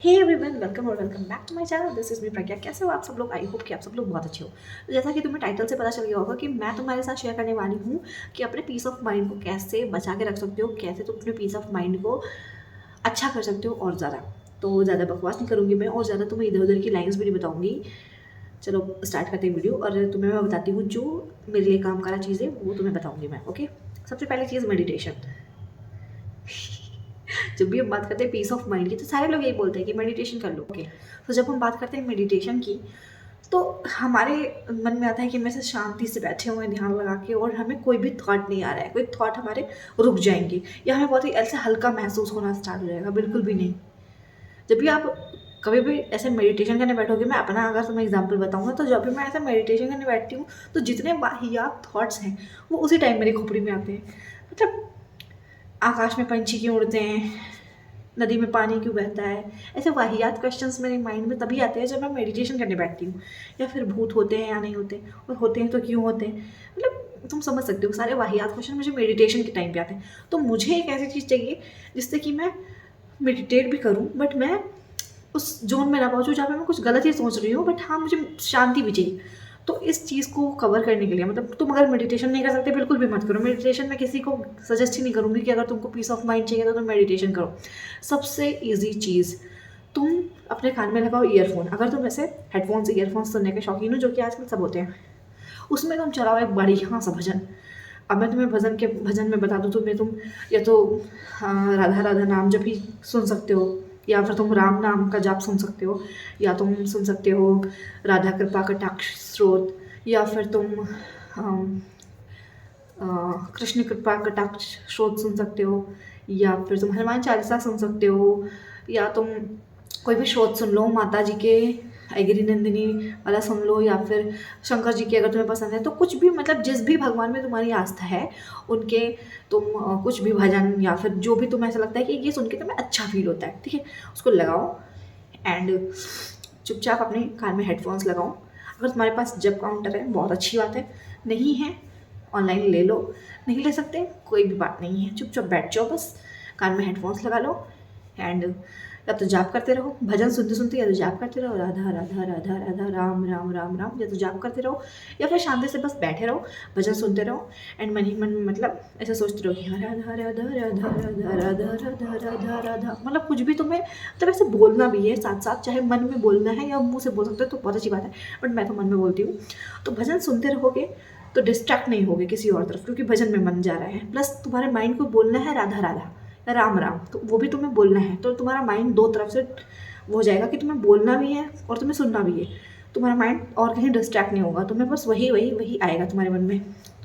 हे everyone, welcome और welcome back to my channel. This is me Pragya. कैसे हो आप सब लोग? आई होप कि आप सब लोग बहुत अच्छे हो। तो जैसा कि तुम्हें टाइटल से पता चल गया होगा कि मैं तुम्हारे साथ शेयर करने वाली हूँ कि अपने पीस ऑफ माइंड को कैसे बचा के रख सकते हो, कैसे तुम अपने पीस ऑफ माइंड को अच्छा कर सकते हो और ज़्यादा। तो ज़्यादा बकवास नहीं करूँगी मैं और ज़्यादा तुम्हें इधर उधर की लाइन्स भी नहीं बताऊँगी। चलो स्टार्ट करते हैं वीडियो। और तुम्हें मैं बताती हूँ जो मेरे लिए काम करा चीज़ें वो तुम्हें बताऊँगी मैं। ओके, सबसे पहली चीज़ मेडिटेशन। जब भी हम बात करते हैं पीस ऑफ माइंड की तो सारे लोग यही बोलते हैं कि मेडिटेशन कर लो। ओके, तो जब हम बात करते हैं मेडिटेशन की तो हमारे मन में आता है कि हम ऐसे शांति से बैठे हुए हैं ध्यान लगा के और हमें कोई भी थॉट नहीं आ रहा है, कोई थॉट हमारे रुक जाएंगे या हमें बहुत ही ऐसे हल्का महसूस होना स्टार्ट हो जाएगा। बिल्कुल भी नहीं। जब भी आप कभी भी ऐसे मेडिटेशन करने बैठोगे, मैं अपना अगर तुम्हें एग्जांपल बताऊंगा तो जब भी मैं ऐसे मेडिटेशन करने बैठती हूँ तो जितने वाहियात थॉट्स हैं वो उसी टाइम मेरी खोपड़ी में आते हैं। मतलब आकाश में पंछी क्यों उड़ते हैं, नदी में पानी क्यों बहता है, ऐसे वाहियात क्वेश्चंस मेरे माइंड में तभी आते हैं जब मैं मेडिटेशन करने बैठती हूँ। या फिर भूत होते हैं या नहीं होते, और होते हैं तो क्यों होते हैं, मतलब तुम समझ सकते हो। सारे वाहियात क्वेश्चन मुझे मेडिटेशन के टाइम पे आते हैं। तो मुझे एक ऐसी चीज़ चाहिए जिससे कि मैं मेडिटेट भी करूँ बट मैं उस जोन में ना पहुँचूँ जहाँ पे मैं कुछ गलत ही सोच रही हूँ, बट हाँ मुझे शांति भी चाहिए। तो इस चीज़ को कवर करने के लिए, मतलब तुम अगर मेडिटेशन नहीं कर सकते बिल्कुल भी मत करो। मेडिटेशन मैं किसी को सजेस्ट ही नहीं करूँगी कि अगर तुमको पीस ऑफ माइंड चाहिए तो तुम मेडिटेशन करो। सबसे ईजी चीज़, तुम अपने कान में लगाओ ईयरफोन। अगर तुम ऐसे हेडफोन्स ईयरफोन्स सुनने के शौकीन हो, जो कि आजकल सब होते हैं, उसमें तुम चलाओ एक बढ़िया सा भजन। अब मैं तुम्हें भजन में बता दूँ तुम्हें, तुम या तो राधा राधा नाम जब भी सुन सकते हो, या फिर तुम राम नाम का जाप सुन सकते हो, या तुम सुन सकते हो राधा कृपा कटाक्ष स्रोत, या फिर तुम अम, अ, कृष्ण कृपा कटाक्ष स्रोत सुन सकते हो, या फिर तुम हनुमान चालीसा सुन सकते हो, या तुम कोई भी स्रोत सुन लो माता जी के, ऐगिरी नंदिनी वाला सुन लो, या फिर शंकर जी की अगर तुम्हें पसंद है तो कुछ भी, मतलब जिस भी भगवान में तुम्हारी आस्था है उनके तुम कुछ भी भजन या फिर जो भी तुम्हें ऐसा लगता है कि ये सुन के तुम्हें अच्छा फील होता है, ठीक है, उसको लगाओ। एंड चुपचाप अपने कान में हेडफोन्स लगाओ। अगर तुम्हारे पास जब काउंटर है बहुत अच्छी बात है, नहीं है ऑनलाइन ले लो, नहीं ले सकते कोई भी बात नहीं है, चुपचाप बैठ जाओ बस, कान में हेडफोन्स लगा लो। एंड या तो जाप करते रहो भजन सुनते सुनते, या तो जाप करते रहो राधा राधा राधा राधा राम राम राम राम, या तो जाप करते रहो, या फिर शांति से बस बैठे रहो भजन सुनते रहो। एंड मन ही मन मतलब ऐसे सोचते रहो कि हाँ राधा राधा राधा राधा राधा राधा राधा राधा, मतलब कुछ भी तुम्हें मतलब ऐसे बोलना भी है साथ साथ, चाहे मन में बोलना है या मुंह से बोल सकते हो तो बहुत अच्छी बात है, बट मैं तो मन में बोलती हूँ। तो भजन सुनते रहोगे तो डिस्ट्रैक्ट नहीं होगे किसी और तरफ, क्योंकि भजन में मन जा रहा है, प्लस तुम्हारे माइंड को बोलना है राधा राधा राम राम, तो वो भी तुम्हें बोलना है। तो तुम्हारा माइंड दो तरफ से वो हो जाएगा कि तुम्हें बोलना भी है और तुम्हें सुनना भी है। तुम्हारा माइंड और कहीं डिस्ट्रैक्ट नहीं होगा, तुम्हें बस वही वही वही आएगा तुम्हारे मन में।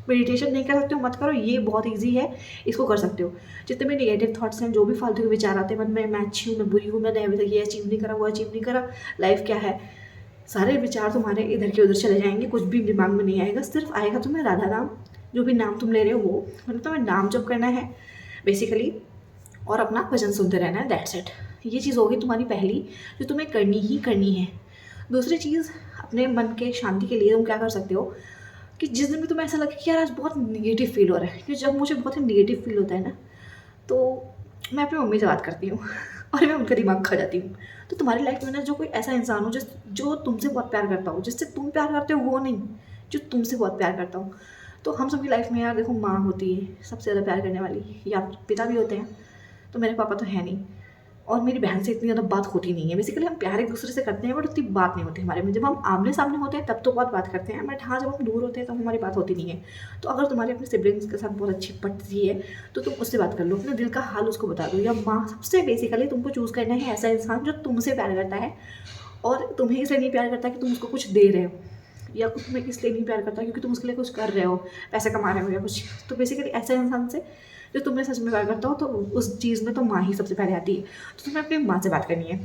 मेडिटेशन नहीं कर सकते हो मत करो, ये बहुत ईजी है, इसको कर सकते हो। जितने भी नेगेटिव थॉट्स हैं, जो भी फालतू के विचार आते हैं मन में, मैं अच्छी हूँ मैं बुरी हूँ, मैंने अभी तक ये अचीव नहीं करा वो अचीव नहीं करा, लाइफ क्या है, सारे विचार तुम्हारे इधर के उधर चले जाएंगे, कुछ भी दिमाग में नहीं आएगा। सिर्फ आएगा तुम्हें राधा नाम, जो भी नाम तुम ले रहे हो वो, मतलब तुम्हें नाम जप करना है बेसिकली, और अपना भजन सुनते रहना है, दैट्स इट। ये चीज़ होगी तुम्हारी पहली, जो तुम्हें करनी ही करनी है। दूसरी चीज़, अपने मन के शांति के लिए तुम क्या कर सकते हो कि जिस दिन भी तुम्हें ऐसा लगे कि यार आज बहुत निगेटिव फील हो रहा है, क्योंकि जब मुझे बहुत ही निगेटिव फील होता है ना, तो मैं अपनी मम्मी से बात करती हूँ और मैं उनका दिमाग खा जाती हूँ। तो तुम्हारी लाइफ में ना जो कोई ऐसा इंसान हो जो तुमसे बहुत प्यार करता हो, जिससे तुम प्यार करते हो वो नहीं, जो तुमसे बहुत प्यार करता हो। तो हम सबकी लाइफ में यार देखो, माँ होती है सबसे ज़्यादा प्यार करने वाली, या पिता भी होते हैं। तो मेरे पापा तो है नहीं, और मेरी बहन से इतनी ज़्यादा बात होती नहीं है। बेसिकली हम प्यार एक दूसरे से करते हैं बट उतनी बात नहीं होती हमारे में। जब हम आमने सामने होते हैं तब तो बहुत बात करते हैं, बट हाँ जब हम दूर होते हैं तो हमारी बात होती नहीं है। तो अगर तुम्हारे अपने सिबलिंग्स के साथ बहुत अच्छी पटती है तो तुम उससे बात कर लो, अपने दिल का हाल उसको बता दो। या माँ, सबसे बेसिकली तुमको चूज़ करना है ऐसा इंसान जो तुमसे प्यार करता है, और तुम्हें इसलिए नहीं प्यार करता कि तुम उसको कुछ दे रहे हो, या कुछ तुम्हें इसलिए नहीं प्यार करता क्योंकि तुम उसके लिए कुछ कर रहे हो, पैसे कमा रहे हो या कुछ। तो बेसिकली ऐसे इंसान से जो तुम्हें सच में प्यार करता हो, तो उस चीज़ में तो माँ ही सबसे पहले आती है। तो तुम्हें अपनी माँ से बात करनी है।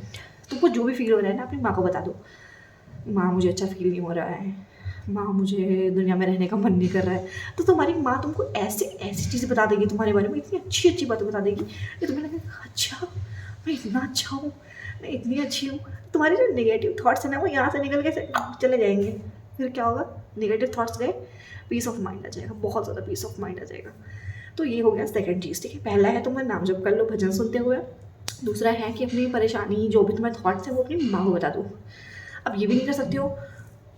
तुमको जो भी फील हो रहा है ना, अपनी माँ को बता दो, माँ मुझे अच्छा फील नहीं हो रहा है, माँ मुझे दुनिया में रहने का मन नहीं कर रहा है। तो तुम्हारी माँ तुमको ऐसी ऐसी चीज़ें बता देगी तुम्हारे बारे में, इतनी अच्छी अच्छी बातें बता देगी कि तुम्हें लगेगा अच्छा मैं इतना अच्छा हूँ, मैं इतनी अच्छी हूँ। तुम्हारे जो नेगेटिव थॉट्स हैं ना वो यहाँ से निकल के चले जाएंगे। फिर क्या होगा, नेगेटिव थॉट्स गए, पीस ऑफ माइंड आ जाएगा, बहुत ज़्यादा पीस ऑफ माइंड आ जाएगा। तो ये हो गया सेकंड चीज़, ठीक है। पहला है तुम्हें नाम जप कर लो भजन सुनते हुए, दूसरा है कि अपनी परेशानी जो भी तुम्हारे थॉट्स हैं वो अपनी माँ को बता दो। अब ये भी नहीं कर सकते हो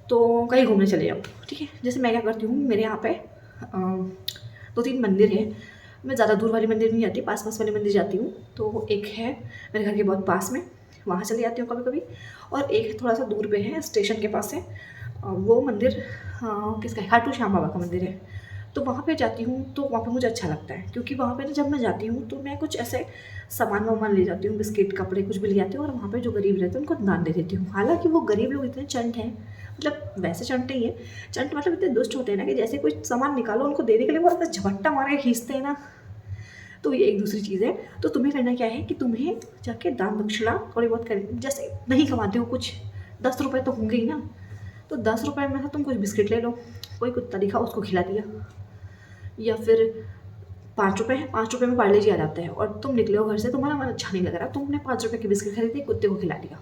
तो कहीं घूमने चले जाओ, ठीक है। जैसे मैं क्या करती हूँ, मेरे यहाँ पे 2-3 मंदिर है। मैं ज़्यादा दूर वाले मंदिर नहीं जाती, पास पास वाले मंदिर जाती हूँ। तो एक है मेरे घर के बहुत पास में, वहाँ चली जाती हूँ कभी कभी। और एक थोड़ा सा दूर पे है, स्टेशन के पास है। वो मंदिर किसका है, खाटू श्याम बाबा का मंदिर है। तो वहाँ पे जाती हूँ तो वहाँ पे मुझे अच्छा लगता है, क्योंकि वहाँ पे ना जब मैं जाती हूँ तो मैं कुछ ऐसे सामान वामान ले जाती हूँ, बिस्किट कपड़े कुछ भी ले जाती हूँ, और वहाँ पे जो गरीब रहते हैं उनको दान दे देती हूँ। हालांकि वो गरीब लोग इतने चंट हैं, मतलब वैसे चंट नहीं है, चंट मतलब इतने दुष्ट होते हैं ना कि जैसे कोई सामान निकालो उनको देने के लिए वो ऐसा झपट्टा मार के खींचते हैं ना। तो ये एक दूसरी चीज़ है। तो तुम्हें करना क्या है कि तुम्हें जाके दान दक्षिणा थोड़ी बहुत कर, जैसे नहीं कमाते हो कुछ 10 रुपये तो होंगे ही ना, तो 10 रुपये में से तुम कुछ बिस्किट ले लो, कोई कुत्ता दिखा उसको खिला दिया, या फिर 5 रुपये है, 5 रुपये में पार्ले जी आ जाते हैं, और तुम निकले हो घर से, तुम्हारा मन अच्छा नहीं लग रहा, तुमने 5 रुपये की बिस्किट खरीदी, कुत्ते को खिला दिया।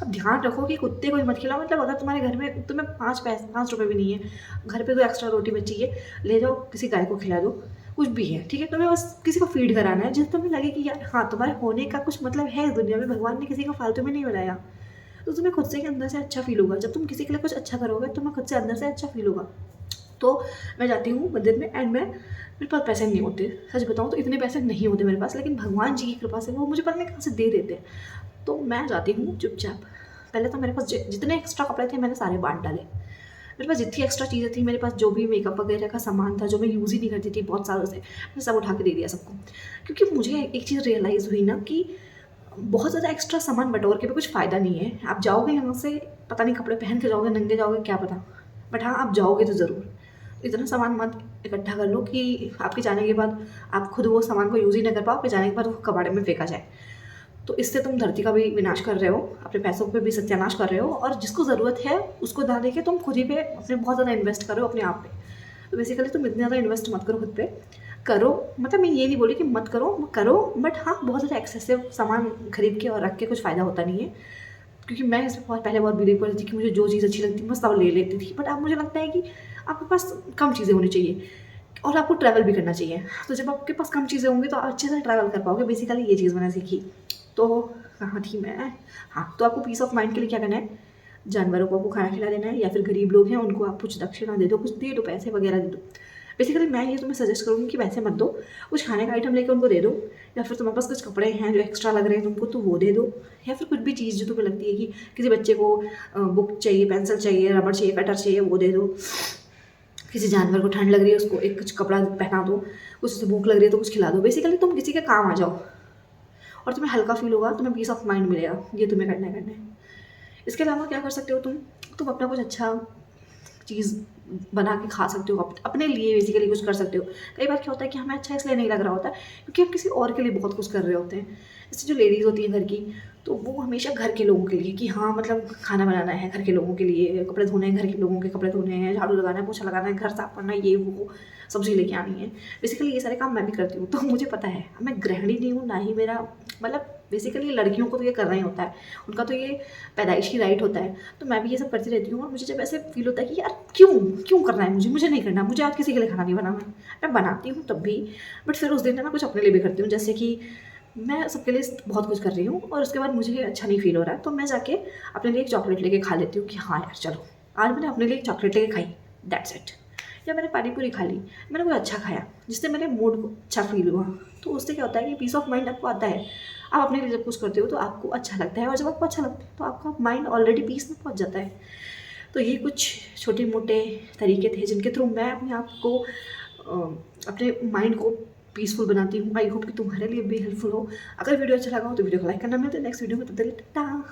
अब ध्यान रखो कि कुत्ते को ही मत खिलाओ, मतलब अगर तुम्हारे घर में तुम्हें 5 रुपये भी नहीं है, घर पे कोई एक्स्ट्रा रोटी बची है, ले जाओ किसी गाय को खिला दो, कुछ भी है, ठीक है। तुम्हें बस किसी को फीड कराना है, जिससे तुम्हें लगे कि यार हाँ तुम्हारे होने का कुछ मतलब है इस दुनिया में, भगवान ने किसी को फालतू में नहीं बनाया। तो तुम्हें खुद से के अंदर से अच्छा फील होगा, जब तुम किसी के लिए कुछ अच्छा करोगे तुम्हें खुद से अंदर से अच्छा फील होगा। तो मैं जाती हूँ मंदिर में, एंड मेरे पास पैसे नहीं होते, सच बताऊँ तो इतने पैसे नहीं होते मेरे पास, लेकिन भगवान जी की कृपा से वो मुझे पता नहीं कहाँ से दे देते हैं। तो मैं जाती हूँ चुपचाप। पहले तो मेरे पास जितने एक्स्ट्रा कपड़े थे मैंने सारे बांट डाले। मेरे पास जितनी एक्स्ट्रा चीज़ें थी, मेरे पास जो भी मेकअप वगैरह का सामान था जो मैं यूज़ ही नहीं करती थी बहुत सालों से, मैं सब उठा के दे दिया सबको। क्योंकि मुझे एक चीज़ रियलाइज़ हुई ना कि बहुत ज़्यादा एक्स्ट्रा सामान बटोर के भी कुछ फ़ायदा नहीं है। आप जाओगे यहाँ से, पता नहीं कपड़े पहन के जाओगे, नंगे जाओगे, क्या पता, बट हाँ आप जाओगे तो ज़रूर। इतना सामान मत इकट्ठा कर लो कि आपके जाने के बाद आप खुद वो सामान को यूज़ ही ना कर पाओ, फिर जाने के बाद वो कबाड़े में फेंका जाए। तो इससे तुम धरती का भी विनाश कर रहे हो, अपने पैसों पे भी सत्यानाश कर रहे हो, और जिसको ज़रूरत है उसको ना देके तुम खुद ही पे अपने बहुत ज़्यादा इन्वेस्ट कर रहे हो अपने आप पे। तो बेसिकली तुम इतने ज़्यादा इन्वेस्ट मत करो खुद पे। करो, मतलब मैं ये नहीं बोली कि मत करो, करो, बट हाँ बहुत ज़्यादा एक्सेसिव सामान खरीद के और रख के कुछ फ़ायदा होता नहीं है। क्योंकि मैं इसमें बहुत पहले बहुत बिलीव करती थी कि मुझे जो चीज़ अच्छी लगती मैं सब ले लेती थी, बट अब मुझे लगता है कि आपके पास कम चीज़ें होनी चाहिए और आपको ट्रैवल भी करना चाहिए। तो जब आपके पास कम चीज़ें होंगी तो आप अच्छे से ट्रैवल कर पाओगे, बेसिकली ये चीज़ मैंने सीखी। तो कहाँ थी मैं, हाँ, तो आपको पीस ऑफ माइंड के लिए क्या करना है, जानवरों को आपको खाना खिला देना है, या फिर गरीब लोग हैं उनको आप कुछ दक्षिणा दे दो, कुछ दे दो, पैसे वगैरह दे दो। बेसिकली मैं ये तुम्हें सजेस्ट करूँगी कि पैसे मत दो, कुछ खाने का आइटम लेकर उनको दे दो, या फिर तुम्हारे पास कुछ कपड़े हैं जो एक्स्ट्रा लग रहे हैं तुमको तो वो दे दो, या फिर कुछ भी चीज़ जो तुम्हें लगती है कि किसी बच्चे को बुक चाहिए, पेंसिल चाहिए, रबड़ चाहिए, कटर चाहिए, वो दे दो। किसी जानवर को ठंड लग रही है उसको एक कुछ कपड़ा पहना दो, कुछ उसे भूख लग रही है तो कुछ खिला दो। बेसिकली तुम किसी के काम आ जाओ और तुम्हें हल्का फील होगा, तुम्हें पीस ऑफ माइंड मिलेगा। ये तुम्हें करना है। इसके अलावा क्या कर सकते हो तुम अपना कुछ अच्छा चीज़ बना के खा सकते हो, अपने लिए बेसिकली कुछ कर सकते हो। कई बार क्या होता है कि हमें अच्छा इसलिए नहीं लग रहा होता है क्योंकि हम किसी और के लिए बहुत कुछ कर रहे होते हैं। जैसे जो लेडीज़ होती हैं घर की, तो वो हमेशा घर के लोगों के लिए कि हाँ मतलब खाना बनाना है घर के लोगों के लिए, कपड़े धोने हैं घर के लोगों के कपड़े धोने हैं, झाड़ू लगाना है, पोछा लगाना है, घर साफ करना है, ये वो सब्जी लेके आनी है। बेसिकली ये सारे काम मैं भी करती हूँ, तो मुझे पता है। मैं गृहिणी नहीं हूँ, ना ही मेरा मतलब बेसिकली लड़कियों को तो ये करना ही होता है, उनका तो ये पैदाइशी राइट होता है। तो मैं भी ये सब करती रहती हूँ, और मुझे जब ऐसे फील होता है कि यार क्यों क्यों करना है, मुझे नहीं करना, मुझे आज किसी के लिए खाना नहीं बनाना, मैं बनाती हूँ तब भी, बट फिर उस दिन मैं कुछ अपने लिए भी करती हूँ। जैसे कि मैं सबके लिए बहुत कुछ कर रही हूँ और उसके बाद मुझे अच्छा नहीं फील हो रहा है, तो मैं जाके अपने लिए एक चॉकलेट लेके खा लेती हूँ कि हाँ यार चलो आज मैंने अपने लिए एक चॉकलेट लेके खाई, दैट्स इट। या मैंने पानी पूरी खा ली, मैंने कुछ अच्छा खाया जिससे मेरे मूड को अच्छा फील हुआ। तो उससे क्या होता है कि पीस ऑफ माइंड आपको आता है। आप अपने लिए जब कुछ करते हो तो आपको अच्छा लगता है, और जब आपको अच्छा लगता है तो आपका माइंड ऑलरेडी पीस में पहुंच जाता है। तो ये कुछ छोटे मोटे तरीके थे जिनके थ्रू मैं अपने आप को अपने माइंड को पीसफुल बनाती हूँ। आई होप कि तुम्हारे लिए भी हेल्पफुल हो। अगर वीडियो अच्छा लगा हो तो वीडियो को लाइक करना। मिलते हैं नेक्स्ट वीडियो में, तब तक के लिए टाटा।